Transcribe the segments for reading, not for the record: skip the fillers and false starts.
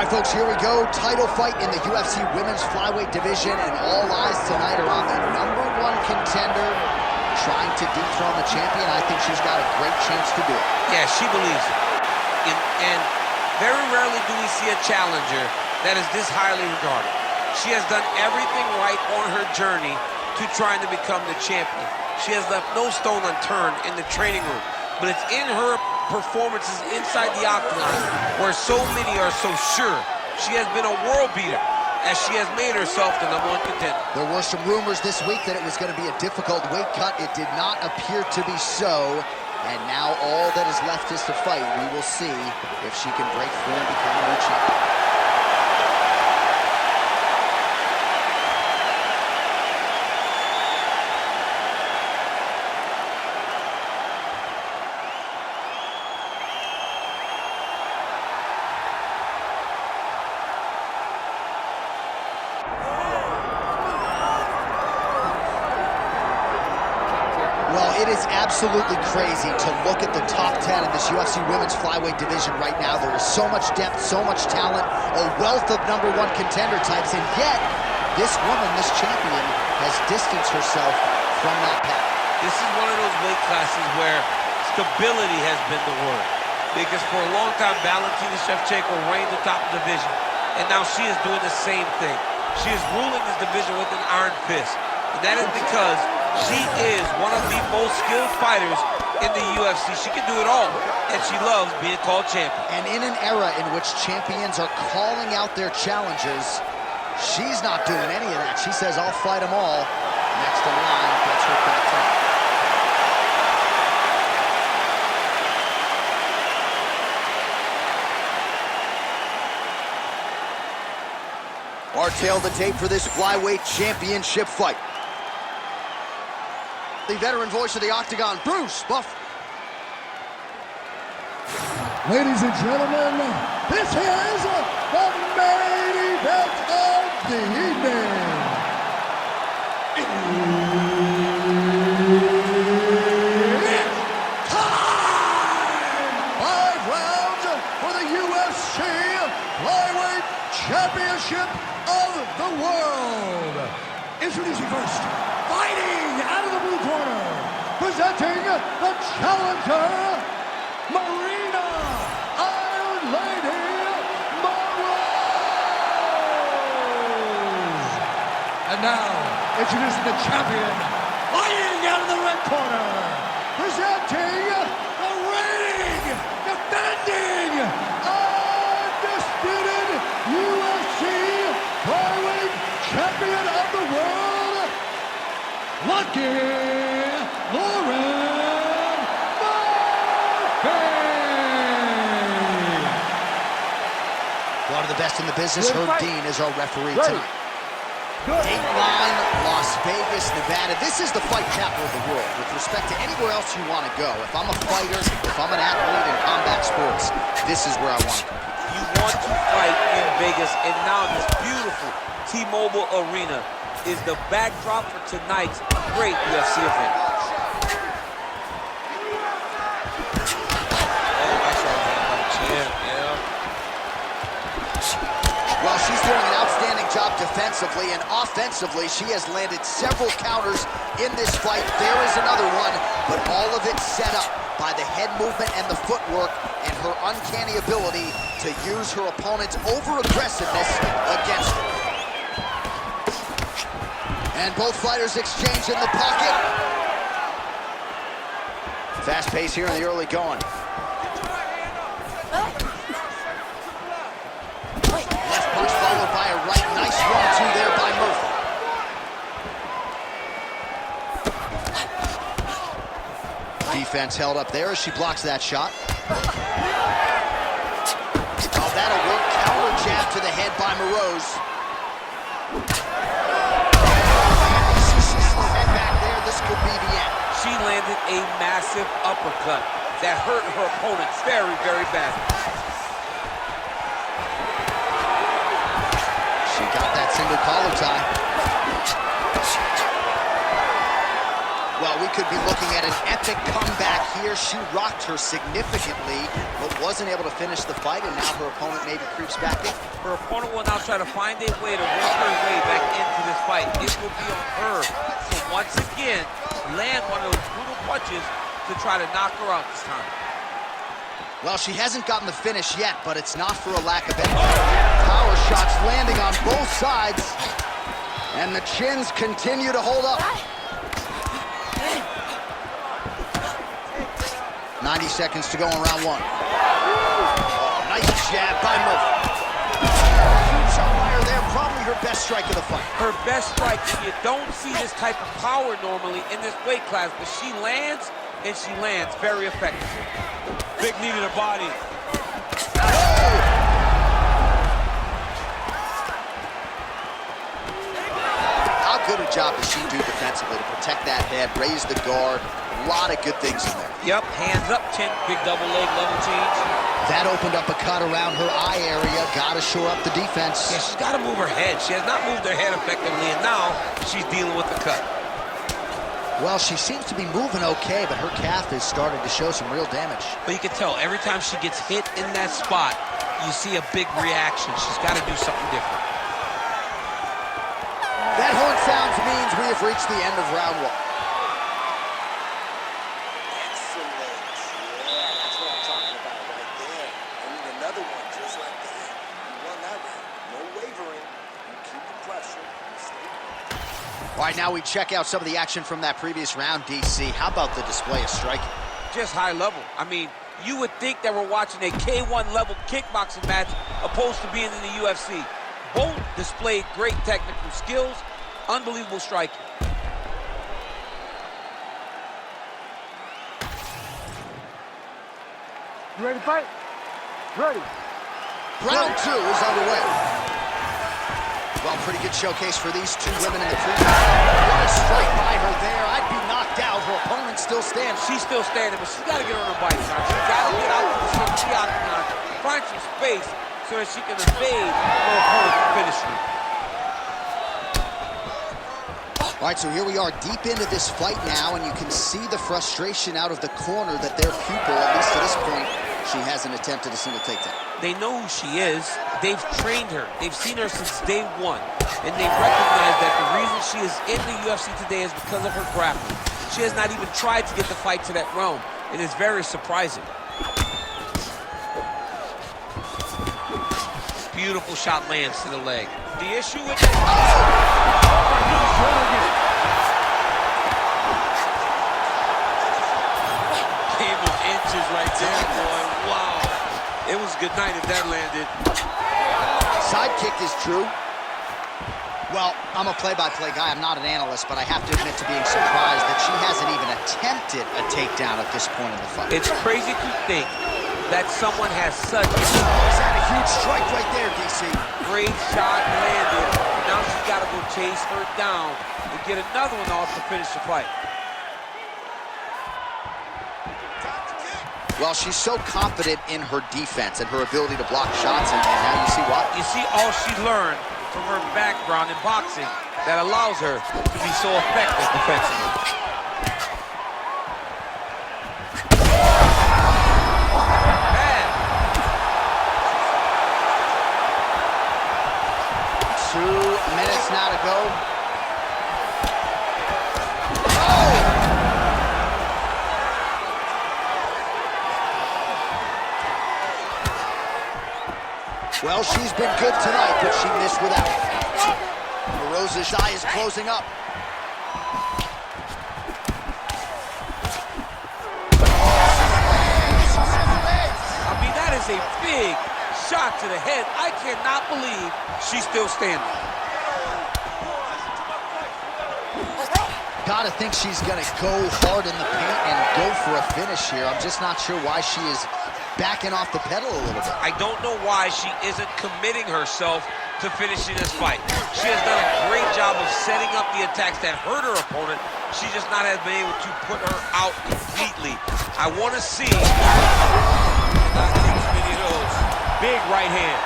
All right, folks, here we go. Title fight in the UFC women's flyweight division, and all eyes tonight are on the #1 contender trying to dethrone the champion. I think she's got a great chance to do it. Yeah, she believes it. And very rarely do we see a challenger that is this highly regarded. She has done everything right on her journey to trying to become the champion. She has left no stone unturned in the training room, but it's in her performances inside the octagon where so many are so sure she has been a world beater as she has made herself the #1 contender. There were some rumors this week that it was going to be a difficult weight cut. It did not appear to be so, and now all that is left is to fight. We will see if she can break through and become a new champion. It is absolutely crazy to look at the top 10 in this UFC women's flyweight division right now. There is so much depth, so much talent, a wealth of #1 contender types, and yet this woman, this champion, has distanced herself from that path. This is one of those weight classes where stability has been the word. Because for a long time, Valentina Shevchenko reigned atop the division, and now she is doing the same thing. She is ruling this division with an iron fist, and that is because she is one of the most skilled fighters in the UFC. She can do it all, and she loves being called champion. And in an era in which champions are calling out their challengers, she's not doing any of that. She says, I'll fight them all. Next in line, gets her back up. Our tail the tape for this flyweight championship fight. The veteran voice of the Octagon, Bruce Buff. Ladies and gentlemen, this is the main event of the evening. It's time! 5 rounds for the UFC Flyweight Championship of the World. Introducing first, fighting out of the blue corner, presenting the challenger, Maryna Iron Lady Moroz. And now, introducing the champion, fighting out of the red corner, presenting the reigning, defending, undisputed UFC Flyweight Champion of the World, Lucky Lauren Murphy. One of the best in the business, Herb Dean, is our referee tonight. Dateline, Las Vegas, Nevada. This is the fight capital of the world with respect to anywhere else you want to go. If I'm a fighter, if I'm an athlete in combat sports, this is where I want to compete. You want to fight in Vegas, and now this beautiful T-Mobile Arena is the backdrop for tonight's great UFC event. Well, she's doing an outstanding job defensively, and offensively, she has landed several counters in this fight. There is another one, but all of it set up by the head movement and the footwork and her uncanny ability to use her opponent's over-aggressiveness against her. And both fighters exchange in the pocket. Fast pace here in the early going. Left punch followed by a right. Nice 1-2 there by Murphy. Defense held up there as she blocks that shot. Oh, that'll work. Counter jab to the head by Moroz. This could be the end. She landed a massive uppercut that hurt her opponent very, very badly. She got that single collar tie. Well, we could be looking at an epic comeback here. She rocked her significantly, but wasn't able to finish the fight, and now her opponent maybe creeps back in. Her opponent will now try to find a way to work her way back into this fight. It will be on her to once again land one of those brutal punches to try to knock her out this time. Well, she hasn't gotten the finish yet, but it's not for a lack of effort. Power shots landing on both sides, and the chins continue to hold up. 90 seconds to go in round one. Oh, nice jab by Murphy. Huge shot by her there, probably her best strike of the fight. Her best strike. You don't see this type of power normally in this weight class, but she lands, and she lands very effectively. Big knee to the body. How good a job does she do defensively to protect that head, raise the guard? A lot of good things in there. Yep, hands up, chin, big double leg, level change. That opened up a cut around her eye area. Got to shore up the defense. Yeah, she's got to move her head. She has not moved her head effectively, and now she's dealing with the cut. Well, she seems to be moving okay, but her calf is starting to show some real damage. But you can tell every time she gets hit in that spot, you see a big reaction. She's got to do something different. That horn sounds means we have reached the end of round one. Excellent. Yeah, that's what I'm talking about right there. I need another one just like that. You won that round. No wavering. You keep the pressure. You stay. All right, now we check out some of the action from that previous round, DC. How about the display of striking? Just high level. I mean, you would think that we're watching a K1 level kickboxing match opposed to being in the UFC. Both displayed great technical skills, unbelievable striking. You ready to fight? Ready. Round two is underway. Well, pretty good showcase for these two women in the previous. What a strike by her there. I'd be knocked out. Her opponent still stands. She's still standing, but she's got to get on her bike. She's got to get out to the center of the octagon, find some space so that she can evade her opponent's finish route. All right, so here we are deep into this fight now, and you can see the frustration out of the corner that their pupil, at least to this point, she hasn't attempted a single takedown. They know who she is. They've trained her. They've seen her since day one. And they recognize that the reason she is in the UFC today is because of her grappling. She has not even tried to get the fight to that realm. It is very surprising. Beautiful shot lands to the leg. The issue with that... Game of inches right there, boy. Wow. It was a good night if that landed. Side kick is true. Well, I'm a play-by-play guy. I'm not an analyst, but I have to admit to being surprised that she hasn't even attempted a takedown at this point in the fight. It's crazy to think that someone has such Is that a huge strike right there, DC? great shot landed. Now she's got to go chase her down and get another one off to finish the fight. Well, she's so confident in her defense and her ability to block shots, and now you see why. You see all she learned from her background in boxing that allows her to be so effective defensively. Man. 2 minutes now to go. Well, she's been good tonight, but she missed without it. Moroz's eye is closing up. I mean, that is a big shot to the head. I cannot believe she's still standing. Gotta think she's gonna go hard in the paint and go for a finish here. I'm just not sure why she is backing off the pedal a little bit. I don't know why she isn't committing herself to finishing this fight. She has done a great job of setting up the attacks that hurt her opponent. She just not has been able to put her out completely. I want to see. Not take as many of those. Big right hand.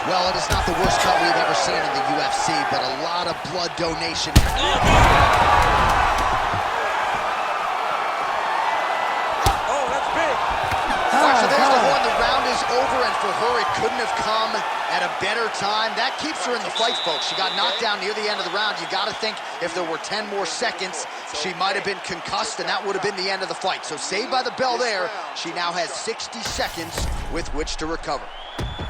Well, it is not the worst cut we've ever seen in the UFC, but a lot of blood donation. Oh, that's big. All right, so there's the horn. The round is over, and for her, it couldn't have come at a better time. That keeps her in the fight, folks. She got knocked down near the end of the round. You got to think if there were 10 more seconds, she might have been concussed, and that would have been the end of the fight. So saved by the bell there. She now has 60 seconds with which to recover.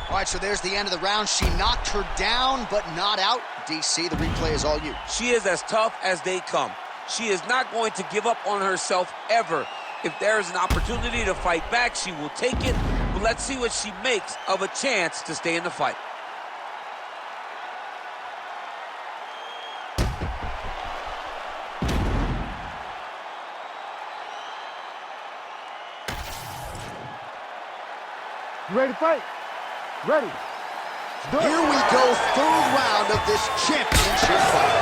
All right, so there's the end of the round. She knocked her down, but not out. DC, the replay is all you. She is as tough as they come. She is not going to give up on herself ever. If there is an opportunity to fight back, she will take it. But let's see what she makes of a chance to stay in the fight. You ready to fight? Ready. Here we go, third round of this championship fight.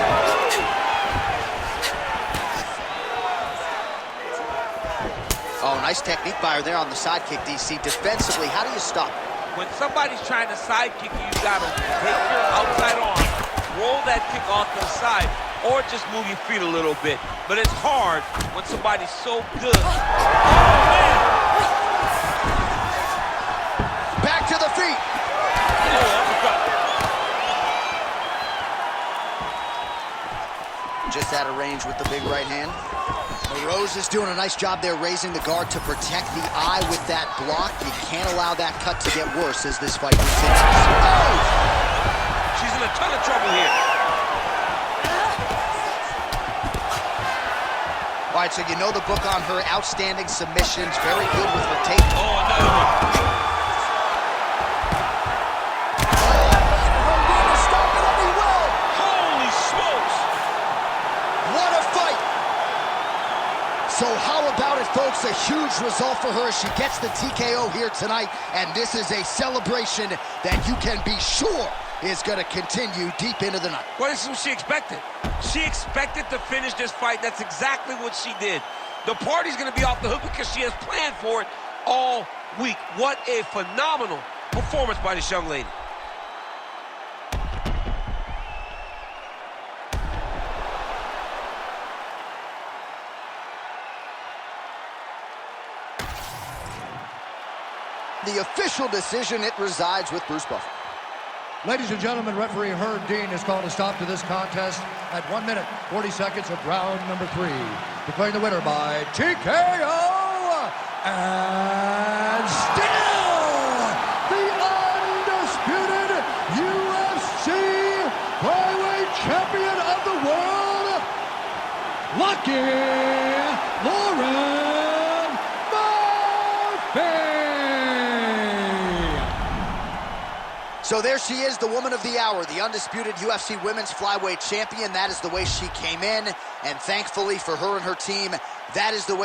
Oh, nice technique by her there on the side kick, DC. Defensively, how do you stop it? When somebody's trying to side kick you, you gotta take your outside arm, roll that kick off to the side, or just move your feet a little bit. But it's hard when somebody's so good. Oh, man! Back to the feet. Oh, uppercut. Just out of range with the big right hand. Moroz is doing a nice job there raising the guard to protect the eye with that block. You can't allow that cut to get worse as this fight continues. Oh! She's in a ton of trouble here. All right, so you know the book on her. Outstanding submissions, very good with her take. Oh, another one. So how about it, folks? A huge result for her. She gets the TKO here tonight, and this is a celebration that you can be sure is going to continue deep into the night. Well, this is what she expected. She expected to finish this fight. That's exactly what she did. The party's going to be off the hook because she has planned for it all week. What a phenomenal performance by this young lady. The official decision, it resides with Bruce Buffer. Ladies and gentlemen, referee Herb Dean has called a stop to this contest at 1 minute, 40 seconds of round number 3. Declaring the winner by TKO, and still the undisputed UFC flyweight champion of the world, Lucky Lauren Murphy. So there she is, the woman of the hour, the undisputed UFC Women's Flyweight Champion. That is the way she came in, and thankfully for her and her team, that is the way